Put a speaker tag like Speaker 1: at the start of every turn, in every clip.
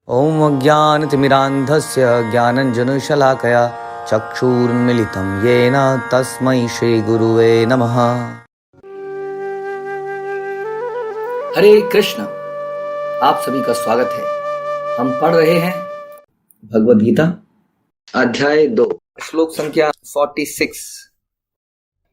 Speaker 1: ॐ अज्ञानतिमिरान्धस्य ज्ञानञ्जनशलाकया चक्षुरुन्मीलितं येन तस्मै श्रीगुरुवे नमः।
Speaker 2: हरे कृष्ण। आप सभी का स्वागत है। हम पढ़ रहे हैं भगवद गीता अध्याय 2 श्लोक संख्या 46।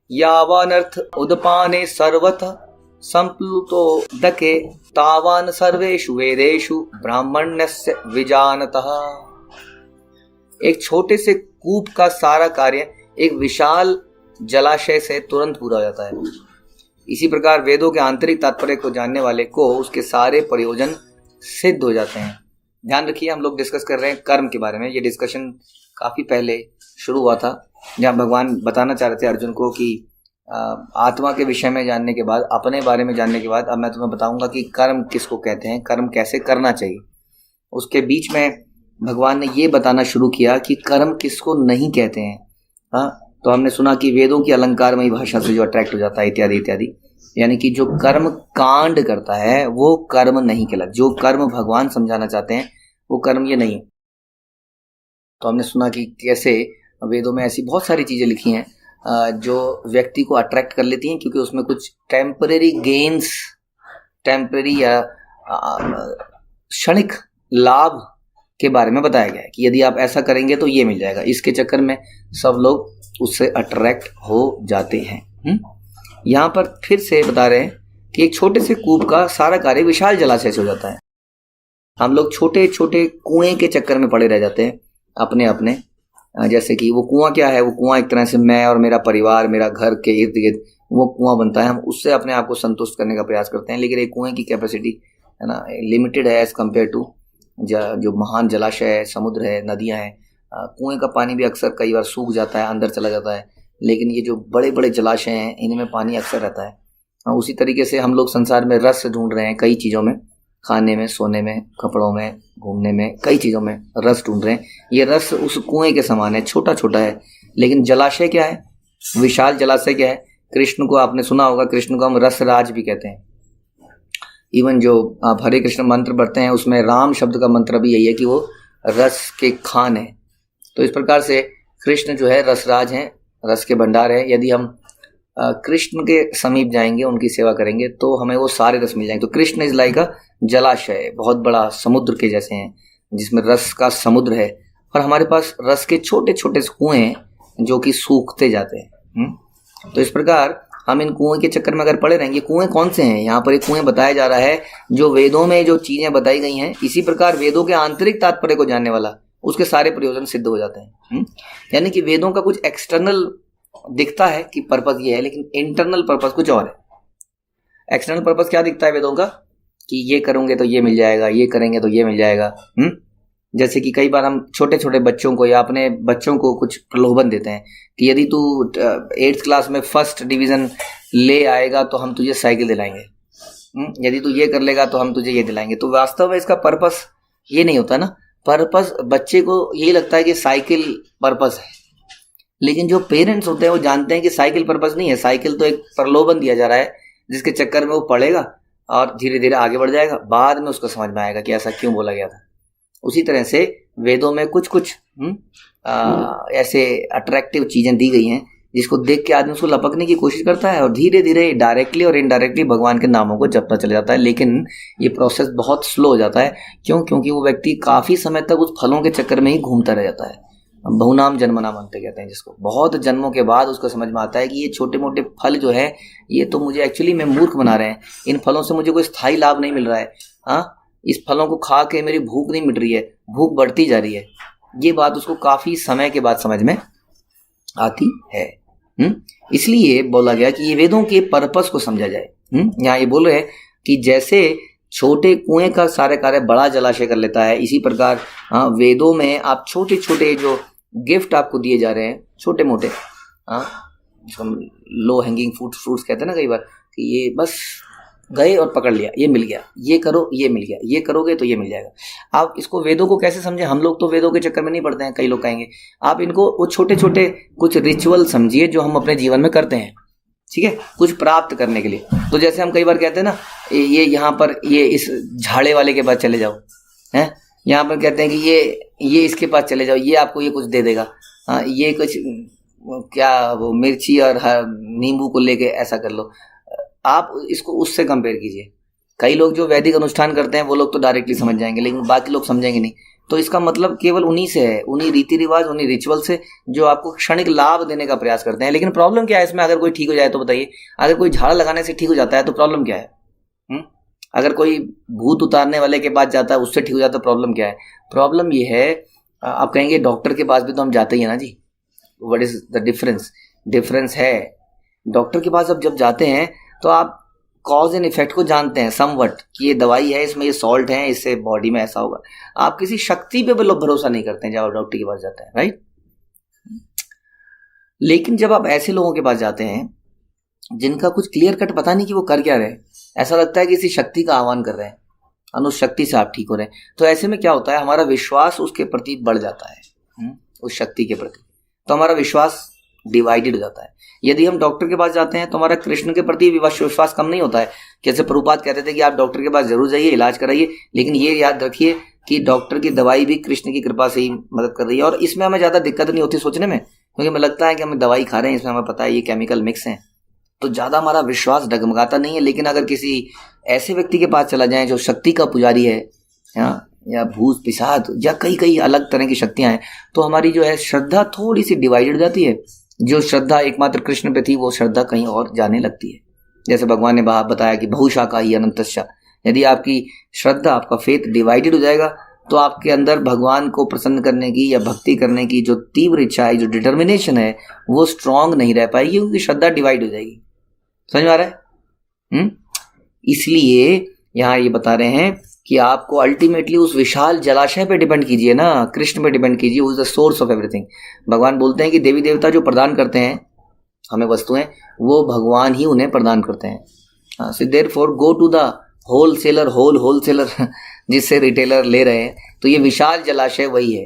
Speaker 2: यावानर्थ उदपाने सर्वतः संप्लुतो दके तावान सर्वेषु वेदेषु ब्राह्मण्यस्य विजानतः। एक छोटे से कूप का सारा कार्य एक विशाल जलाशय से तुरंत पूरा हो जाता है। इसी प्रकार वेदों के आंतरिक तात्पर्य को जानने वाले को उसके सारे प्रयोजन सिद्ध हो जाते हैं। ध्यान रखिए, हम लोग डिस्कस कर रहे हैं कर्म के बारे में। ये डिस्कशन काफी पहले शुरू हुआ था, जहाँ भगवान बताना चाह रहे थे अर्जुन को कि आत्मा के विषय में जानने के बाद, अपने बारे में जानने के बाद, अब मैं तुम्हें बताऊंगा कि कर्म किसको कहते हैं, कर्म कैसे करना चाहिए। उसके बीच में भगवान ने ये बताना शुरू किया कि कर्म किसको नहीं कहते हैं। हाँ, तो हमने सुना कि वेदों की अलंकारमयी भाषा से जो अट्रैक्ट हो जाता है इत्यादि इत्यादि, यानी कि जो कर्म कांड करता है वो कर्म नहीं कहलाता। जो कर्म भगवान समझाना चाहते हैं वो कर्म ये नहीं है। तो हमने सुना कि कैसे वेदों में ऐसी बहुत सारी चीजें लिखी हैं जो व्यक्ति को अट्रैक्ट कर लेती हैं, क्योंकि उसमें कुछ टेम्परेरी गेन्स, टेम्परेरी या क्षणिक लाभ के बारे में बताया गया है कि यदि आप ऐसा करेंगे तो ये मिल जाएगा। इसके चक्कर में सब लोग उससे अट्रैक्ट हो जाते हैं। यहाँ पर फिर से बता रहे हैं कि एक छोटे से कूप का सारा कार्य विशाल जलाशय से हो जाता है। हम लोग छोटे छोटे कुएं के चक्कर में पड़े रह जाते हैं अपने अपने। जैसे कि वो कुआं क्या है, वो कुआं एक तरह से मैं और मेरा परिवार, मेरा घर के इर्द गिर्द वो कुआं बनता है। हम उससे अपने आप को संतुष्ट करने का प्रयास करते हैं, लेकिन एक कुएं की कैपेसिटी है ना लिमिटेड है एज कम्पेयर टू जो महान जलाशय है, समुद्र है, नदियां हैं। कुएं का पानी भी अक्सर कई बार सूख जाता है, अंदर चला जाता है, लेकिन ये जो बड़े बड़े जलाशय हैं इनमें पानी अक्सर रहता है। उसी तरीके से हम लोग संसार में रस ढूंढ रहे हैं कई चीज़ों में, खाने में, सोने में, कपड़ों में, घूमने में, कई चीज़ों में रस ढूंढ रहे हैं। ये रस उस कुएं के समान है, छोटा छोटा है, लेकिन जलाशय क्या है, विशाल जलाशय क्या है। कृष्ण को आपने सुना होगा, कृष्ण को हम रसराज भी कहते हैं। इवन जो आप हरे कृष्ण मंत्र पढ़ते हैं उसमें राम शब्द का मंत्र भी यही है कि वो रस के खान है। तो इस प्रकार से कृष्ण जो है रसराज हैं, रस के भंडार है। यदि हम कृष्ण के समीप जाएंगे, उनकी सेवा करेंगे तो हमें वो सारे रस मिल जाएंगे। तो कृष्ण इज लाइक अ जलाशय, बहुत बड़ा समुद्र के जैसे हैं जिसमें रस का समुद्र है, और हमारे पास रस के छोटे छोटे कुएं हैं जो कि सूखते जाते हैं। तो इस प्रकार हम इन कुएं के चक्कर में अगर पड़े रहेंगे। कुएं कौन से हैं, यहाँ पर एक कुएं बताया जा रहा है जो वेदों में जो चीजें बताई गई हैं, इसी प्रकार वेदों के आंतरिक तात्पर्य को जानने वाला उसके सारे प्रयोजन सिद्ध हो जाते हैं। यानी कि वेदों का कुछ एक्सटर्नल दिखता है कि पर्पस ये है, लेकिन इंटरनल पर्पस कुछ और है। एक्सटर्नल पर्पस क्या दिखता है वेदों का कि ये करोगे तो ये मिल जाएगा, ये करेंगे तो ये मिल जाएगा। जैसे कि कई बार हम छोटे छोटे बच्चों को या अपने बच्चों को कुछ प्रलोभन देते हैं कि यदि तू 8th क्लास में फर्स्ट डिवीजन ले आएगा तो हम तुझे साइकिल दिलाएंगे, यदि तू ये कर लेगा तो हम तुझे ये दिलाएंगे। तो वास्तव में इसका पर्पस ये नहीं होता ना। पर्पस बच्चे को यही लगता है कि साइकिल पर्पस है, लेकिन जो पेरेंट्स होते हैं वो जानते हैं कि साइकिल पर्पस नहीं है। साइकिल तो एक प्रलोभन दिया जा रहा है जिसके चक्कर में वो पढ़ेगा और धीरे धीरे आगे बढ़ जाएगा, बाद में उसको समझ में आएगा कि ऐसा क्यों बोला गया था। उसी तरह से वेदों में कुछ कुछ ऐसे अट्रैक्टिव चीजें दी गई हैं जिसको देख के आदमी उसको लपकने की कोशिश करता है और धीरे धीरे डायरेक्टली और इनडायरेक्टली भगवान के नामों को जपता चला जाता है। लेकिन ये प्रोसेस बहुत स्लो हो जाता है। क्यों? क्योंकि वो व्यक्ति काफी समय तक उस फलों के चक्कर में ही घूमता रह जाता है। बहुनाम जन्मनाम अंत कहते हैं जिसको। बहुत जन्मों के बाद उसको समझ में आता है कि ये छोटे मोटे फल जो है ये तो मुझे एक्चुअली में मूर्ख बना रहे हैं। इन फलों से मुझे कोई स्थायी लाभ नहीं मिल रहा है। हाँ, इस फलों को खा के मेरी भूख नहीं मिट रही है, भूख बढ़ती जा रही है। ये बात उसको काफी समय के बाद समझ में आती है। इसलिए बोला गया कि ये वेदों के पर्पस को समझा जाए। यहाँ ये बोल रहे हैं कि जैसे छोटे कुएं का सारे कार्य बड़ा जलाशय कर लेता है, इसी प्रकार वेदों में आप छोटे छोटे जो गिफ्ट आपको दिए जा रहे हैं, छोटे मोटे, जिसको लो हैंगिंग फ्रूट्स कहते हैं ना कई बार, कि ये बस गए और पकड़ लिया, ये मिल गया, ये करो ये मिल गया, ये करोगे तो ये मिल जाएगा। आप इसको वेदों को कैसे समझे? हम लोग तो वेदों के चक्कर में नहीं पड़ते हैं। कई लोग कहेंगे आप इनको वो छोटे छोटे कुछ रिचुअल समझिए जो हम अपने जीवन में करते हैं, ठीक है, कुछ प्राप्त करने के लिए। तो जैसे हम कई बार कहते हैं ना, ये यहाँ पर ये इस झाड़े वाले के पास चले जाओ, हैं, यहाँ पर कहते हैं कि ये इसके पास चले जाओ, ये आपको ये कुछ दे देगा, हाँ ये कुछ क्या वो मिर्ची और नींबू को लेके ऐसा कर लो। आप इसको उससे कंपेयर कीजिए। कई लोग जो वैदिक अनुष्ठान करते हैं वो लोग तो डायरेक्टली समझ जाएंगे, लेकिन बाकी लोग समझेंगे नहीं। तो इसका मतलब केवल उन्हीं से है, उन्हीं रीति रिवाज, उन्हीं रिचुअल से जो आपको क्षणिक लाभ देने का प्रयास करते हैं। लेकिन प्रॉब्लम क्या है इसमें? अगर कोई ठीक हो जाए तो बताइए, अगर कोई झाड़ा लगाने से ठीक हो जाता है तो प्रॉब्लम क्या है? अगर कोई भूत उतारने वाले के पास जाता है उससे ठीक हो जाता है, प्रॉब्लम क्या है? प्रॉब्लम ये है, आप कहेंगे डॉक्टर के पास भी तो हम जाते ही है ना जी, what is the difference? Difference है, डॉक्टर के पास जब जाते हैं तो आप कॉज एंड इफेक्ट को जानते हैं समवट, कि ये दवाई है, इसमें ये सॉल्ट है, इससे बॉडी में ऐसा होगा। आप किसी शक्ति पे भरोसा नहीं करते हैं जब आप डॉक्टर के पास जाते हैं, राइट? लेकिन जब आप ऐसे लोगों के पास जाते हैं जिनका कुछ क्लियर कट पता नहीं कि वो कर क्या रहे, ऐसा लगता है कि किसी शक्ति का आह्वान कर रहे हैं, अनुस शक्ति से आप ठीक हो रहे हैं, तो ऐसे में क्या होता है, हमारा विश्वास उसके प्रति बढ़ जाता है, उस शक्ति के प्रति। तो हमारा विश्वास डिवाइडेड हो जाता है। यदि हम डॉक्टर के पास जाते हैं तो हमारा कृष्ण के प्रति विश्वास कम नहीं होता है। जैसे प्रभुपाद कहते थे कि आप डॉक्टर के पास जरूर जाइए, इलाज कराइए, लेकिन ये याद रखिए कि डॉक्टर की दवाई भी कृष्ण की कृपा से ही मदद कर रही है। और इसमें हमें ज़्यादा दिक्कत नहीं होती सोचने में, क्योंकि हमें लगता है कि हम दवाई खा रहे हैं, इसमें हमें पता है ये केमिकल मिक्स हैं, तो ज़्यादा हमारा विश्वास डगमगाता नहीं है। लेकिन अगर किसी ऐसे व्यक्ति के पास चला जाए जो शक्ति का पुजारी है, या भूत पिशाच या कई अलग तरह की शक्तियां हैं, तो हमारी जो है श्रद्धा थोड़ी सी डिवाइडेड हो जाती है। जो श्रद्धा एकमात्र कृष्ण पे थी वो श्रद्धा कहीं और जाने लगती है। जैसे भगवान ने बताया कि बहुशाखा ही अनंतस्या, यदि आपकी श्रद्धा, आपका फेथ डिवाइडेड हो जाएगा तो आपके अंदर भगवान को प्रसन्न करने की या भक्ति करने की जो तीव्र इच्छा है, जो डिटर्मिनेशन है, वो स्ट्रांग नहीं रह पाएगी, क्योंकि श्रद्धा डिवाइड हो जाएगी। समझ में आ रहा है? इसलिए यहाँ ये बता रहे हैं कि आपको अल्टीमेटली उस विशाल जलाशय पे डिपेंड कीजिए ना, कृष्ण पे डिपेंड कीजिए, who is the source of everything. भगवान बोलते हैं कि देवी देवता जो प्रदान करते हैं हमें वस्तुएं, वो भगवान ही उन्हें प्रदान करते हैं। So therefore go to the wholesaler, wholesaler जिससे रिटेलर ले रहे हैं, तो ये विशाल जलाशय वही है।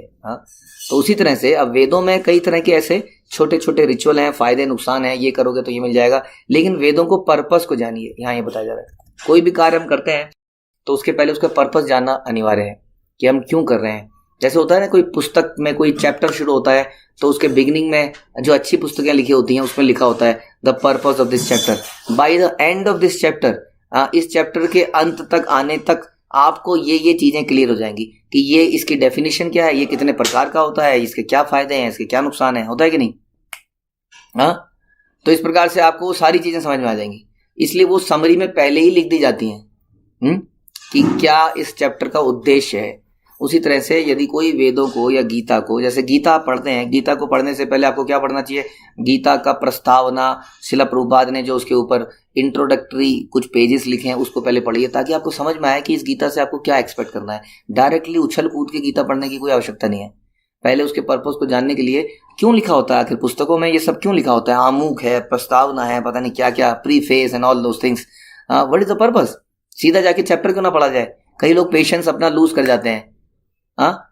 Speaker 2: तो उसी तरह से अब वेदों में कई तरह के ऐसे छोटे छोटे रिचुअल हैं, फायदे नुकसान हैं, ये करोगे तो ये मिल जाएगा, लेकिन वेदों को पर्पस को जानिए। यहाँ ये बताया जा रहा है कोई भी कार्य हम करते हैं तो उसके पहले उसका पर्पस जानना अनिवार्य है कि हम क्यों कर रहे हैं। जैसे होता है ना, कोई पुस्तक में कोई चैप्टर शुरू होता है तो उसके बिगिनिंग में जो अच्छी पुस्तकें लिखी होती हैं उसमें लिखा होता है the purpose of this chapter, by the end of this chapter, इस चैप्टर के अंत तक आने तक आपको ये चीजें क्लियर हो जाएंगी कि ये इसकी डेफिनेशन क्या है, ये कितने प्रकार का होता है, इसके क्या फायदे हैं, इसके क्या नुकसान है, होता है कि नहीं? तो इस प्रकार से आपको वो सारी चीजें समझ में आ जाएंगी। इसलिए वो समरी में पहले ही लिख दी जाती हैं कि क्या इस चैप्टर का उद्देश्य है। उसी तरह से यदि कोई वेदों को या गीता को, जैसे गीता आप पढ़ते हैं, गीता को पढ़ने से पहले आपको क्या पढ़ना चाहिए? गीता का प्रस्तावना, शिला प्रभुपाद ने जो उसके ऊपर इंट्रोडक्टरी कुछ पेजेस लिखे हैं उसको पहले पढ़िए, ताकि आपको समझ में आए कि इस गीता से आपको क्या एक्सपेक्ट करना है। डायरेक्टली उछल कूद के गीता पढ़ने की कोई आवश्यकता नहीं है। पहले उसके पर्पस को जानने के लिए क्यों लिखा होता है, आखिर पुस्तकों में ये सब क्यों लिखा होता है, आमुख है, प्रस्तावना है, पता नहीं क्या क्या, preface and all those things, what is the purpose? सीधा जाके चैप्टर क्यों ना पढ़ा जाए? कई लोग पेशेंस अपना लूज कर जाते हैं,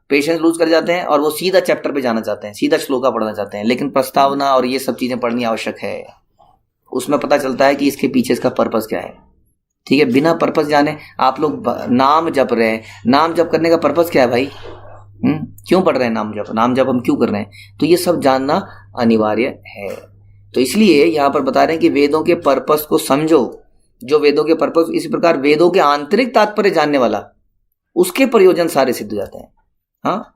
Speaker 2: पेशेंस लूज कर जाते हैं और वो सीधा चैप्टर पे जाना चाहते हैं, सीधा श्लोका पढ़ना चाहते हैं। लेकिन प्रस्तावना और ये सब चीजें पढ़नी आवश्यक है, उसमें पता चलता है कि इसके पीछे इसका पर्पस क्या है। ठीक है, बिना पर्पस जाने आप लोग नाम जप रहे हैं, नाम जप करने का पर्पस क्या है भाई? क्यों पढ़ रहे हैं नाम जप हम क्यों कर रहे हैं? तो ये सब जानना अनिवार्य है। तो इसलिए यहाँ पर बता रहे हैं कि वेदों के पर्पस को समझो, जो वेदों के पर्पस, इसी प्रकार वेदों के आंतरिक तात्पर्य जानने वाला, उसके प्रयोजन सारे सिद्ध हो जाते हैं।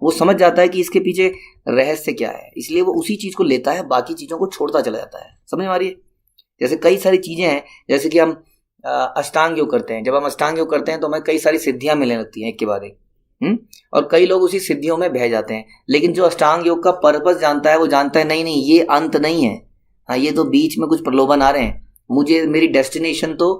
Speaker 2: वो समझ जाता है कि इसके पीछे रहस्य क्या है, इसलिए वो उसी चीज को लेता है, बाकी चीजों को छोड़ता चला जाता है। समझ में आ रही है? जैसे कई सारी चीजें हैं, जैसे कि हम अष्टांग योग करते हैं। जब हम अष्टांग योग करते हैं तो हमें कई सारी सिद्धियां मिलने लगती हैं एक के बाद एक, और कई लोग उसी सिद्धियों में बह जाते हैं। लेकिन जो अष्टांग योग का पर्पस जानता है वो जानता है नहीं ये अंत नहीं है, ये तो बीच में कुछ प्रलोभन आ रहे हैं, मुझे मेरी डेस्टिनेशन तो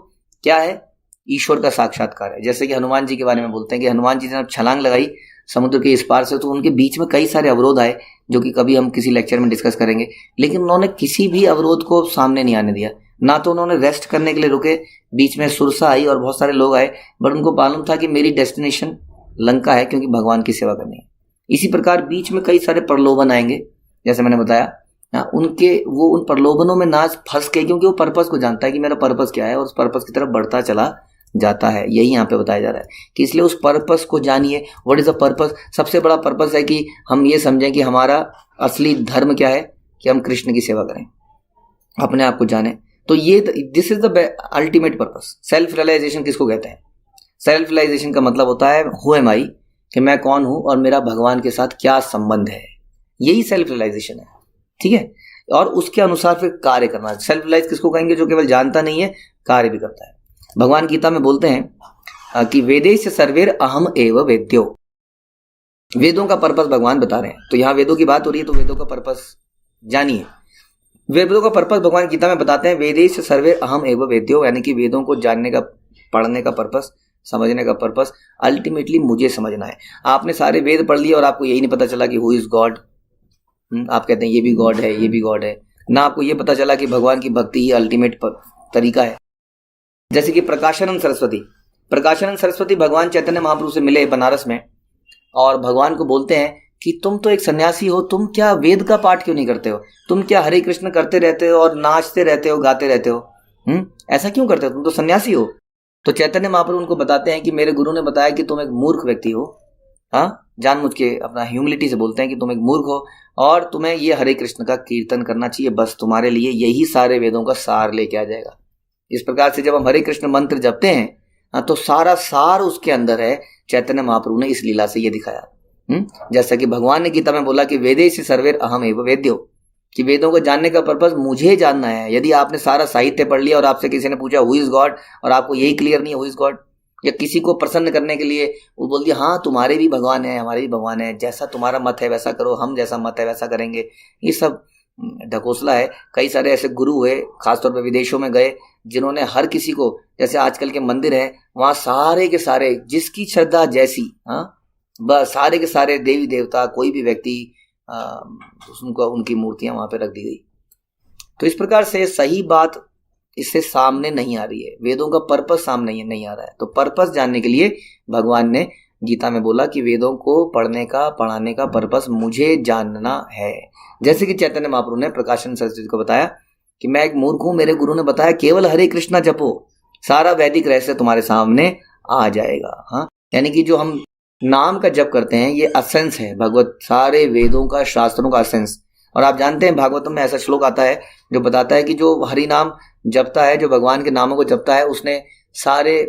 Speaker 2: क्या है? ईश्वर का साक्षात्कार है। जैसे कि हनुमान जी के बारे में बोलते हैं कि हनुमान जी ने छलांग लगाई समुद्र के इस पार से, तो उनके बीच में कई सारे अवरोध आए, जो कि कभी हम किसी लेक्चर में डिस्कस करेंगे, लेकिन उन्होंने किसी भी अवरोध को सामने नहीं आने दिया। ना तो उन्होंने रेस्ट करने के लिए रुके, बीच में सुरसा आई और बहुत सारे लोग आए, बट उनको मालूम था कि मेरी डेस्टिनेशन लंका है, क्योंकि भगवान की सेवा करनी है। इसी प्रकार बीच में कई सारे प्रलोभन आएंगे, जैसे मैंने बताया, वो उन प्रलोभनों में ना फंस के, क्योंकि वो पर्पस को जानता है कि मेरा पर्पस क्या है, और उस पर्पस की तरफ बढ़ता चला जाता है, यही यहाँ पे बताया जा रहा है कि इसलिए उस पर्पस को जानिए। What is the purpose? सबसे बड़ा पर्पस है कि हम ये समझें कि हमारा असली धर्म क्या है, कि हम कृष्ण की सेवा करें, अपने आप को जाने। तो ये this is the ultimate purpose. Self realization किसको कहते हैं? सेल्फ रियलाइजेशन का मतलब होता है हु एम आई, कि मैं कौन हूं और मेरा भगवान के साथ क्या संबंध है, यही सेल्फ रियलाइजेशन है। ठीक है, और उसके अनुसार फिर कार्य करना। सेल्फ रियलाइज किसको कहेंगे? जो केवल जानता नहीं है, कार्य भी करता है। भगवान गीता में बोलते हैं कि वेदेश सर्वेर अहम एव वेद्यो। वेदों का पर्पस भगवान बता रहे हैं। तो यहां वेदों की बात हो रही है, तो वेदों का पर्पस जानिए। वेदों का पर्पस भगवान गीता में बताते हैं, वेदेश सर्वेर अहम एव वेद्यो, यानी कि वेदों को जानने का, पढ़ने का पर्पस, समझने का पर्पस अल्टीमेटली मुझे समझना है। आपने सारे वेद पढ़ लिए और आपको यही नहीं पता चला कि हु इज गॉड। आप कहते हैं ये भी गॉड है, ये भी गॉड है, ना आपको ये पता चला कि भगवान की भक्ति ही अल्टीमेट तरीका है। जैसे कि प्रकाशानंद सरस्वती भगवान चैतन्य महाप्रभु से मिले बनारस में, और भगवान को बोलते हैं कि तुम तो एक सन्यासी हो, तुम क्या वेद का पाठ क्यों नहीं करते हो? तुम क्या हरे कृष्ण करते रहते हो और नाचते रहते हो, गाते रहते हो? ऐसा क्यों करते हो? तुम तो सन्यासी हो। तो चैतन्य महाप्रभु उनको बताते हैं कि मेरे गुरु ने बताया कि तुम एक मूर्ख व्यक्ति हो। हाँ, जानबूझ के अपना ह्यूमिलिटी से बोलते हैं कि तुम एक मूर्ख हो और तुम्हें ये हरे कृष्ण का कीर्तन करना चाहिए, बस तुम्हारे लिए यही सारे वेदों का सार लेके आ जाएगा। इस प्रकार से जब हम हरे कृष्ण मंत्र जपते हैं तो सारा सार उसके अंदर है। चैतन्य महाप्रभु ने इस लीला से ये दिखाया। जैसा कि भगवान ने गीता में बोला कि वेदेश सर्वेर अहम एव वेद्यो, कि वेदों को जानने का पर्पस मुझे जानना है। यदि आपने सारा साहित्य पढ़ लिया और आपसे किसी ने पूछा हु इज गॉड और आपको यही क्लियर नहीं है हु इज गॉड, या किसी को प्रसन्न करने के लिए वो बोल दिया हाँ तुम्हारे भी भगवान है, हमारे भी भगवान है, जैसा तुम्हारा मत है वैसा करो, हम जैसा मत है वैसा करेंगे, ये सब ढकोसला है। कई सारे ऐसे गुरु हुए, खासतौर पर विदेशों में गए, जिन्होंने हर किसी को, जैसे आजकल के मंदिर है वहां सारे के सारे जिसकी श्रद्धा जैसी, बस सारे के सारे देवी देवता, कोई भी व्यक्ति, उनको उनकी मूर्तियां वहां पे रख दी गई। तो इस प्रकार से सही बात इससे सामने नहीं आ रही है, वेदों का पर्पस सामने नहीं आ रहा है। तो पर्पस जानने के लिए भगवान ने गीता में बोला कि वेदों को पढ़ने का, पढ़ाने का पर्पस मुझे जानना है। जैसे कि चैतन्य महाप्रभु ने प्रकाशन सरस्वती को बताया कि मैं एक मूर्ख हूं, मेरे गुरु ने बताया केवल हरे कृष्णा जपो, सारा वैदिक रहस्य तुम्हारे सामने आ जाएगा। हाँ, यानी कि जो हम नाम का जप करते हैं ये असेंस है भगवत, सारे वेदों का, शास्त्रों का असेंस। और आप जानते हैं भागवतम में ऐसा श्लोक आता है जो बताता है कि जो हरि नाम जपता है, जो भगवान के नामों को जपता है, उसने सारे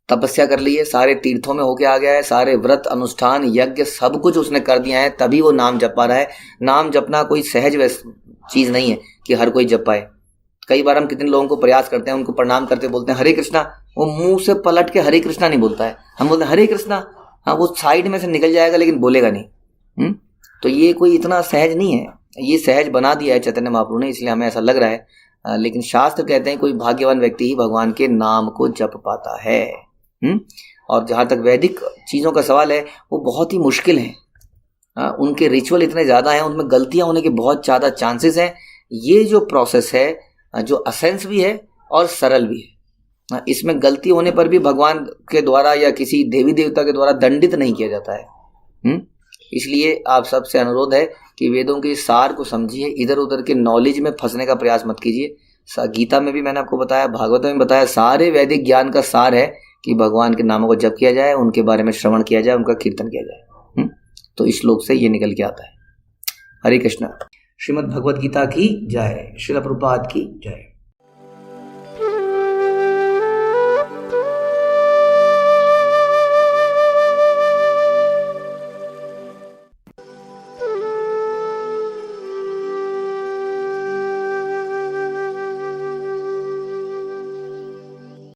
Speaker 2: तपस्या कर ली है, सारे तीर्थों में होके आ गया है, सारे व्रत अनुष्ठान यज्ञ सब कुछ उसने कर दिया है, तभी वो नाम जप पा रहा है। नाम जपना कोई सहज चीज नहीं है कि हर कोई जप पाए। कई बार हम कितने लोगों को प्रयास करते हैं, उनको प्रणाम करते बोलते हैं हरे कृष्णा, वो मुंह से पलट के हरे कृष्णा नहीं बोलता है। हम बोलते हैं हरे कृष्णा, हाँ वो साइड में से निकल जाएगा लेकिन बोलेगा नहीं। तो ये कोई इतना सहज नहीं है, ये सहज बना दिया है चैतन्य महाप्रभु ने, इसलिए हमें ऐसा लग रहा है। लेकिन शास्त्र कहते हैं कोई भाग्यवान व्यक्ति ही भगवान के नाम को जप पाता है। और जहां तक वैदिक चीजों का सवाल है वो बहुत ही मुश्किल है। उनके रिचुअल इतने ज्यादा हैं, उनमें गलतियां होने के बहुत ज्यादा चांसेस हैं। ये जो प्रोसेस है जो असेंस भी है और सरल भी है, इसमें गलती होने पर भी भगवान के द्वारा या किसी देवी देवता के द्वारा दंडित नहीं किया जाता है। इसलिए आप सबसे अनुरोध है कि वेदों के सार को समझिए, इधर उधर के नॉलेज में फंसने का प्रयास मत कीजिए। गीता में भी मैंने आपको बताया, भागवत में बताया, सारे वैदिक ज्ञान का सार है कि भगवान के नामों को जप किया जाए, उनके बारे में श्रवण किया जाए, उनका कीर्तन किया जाए। तो इस श्लोक से ये निकल के आता है। हरे कृष्ण। श्रीमद् भगवद गीता की जय। श्रील प्रभुपाद की जय।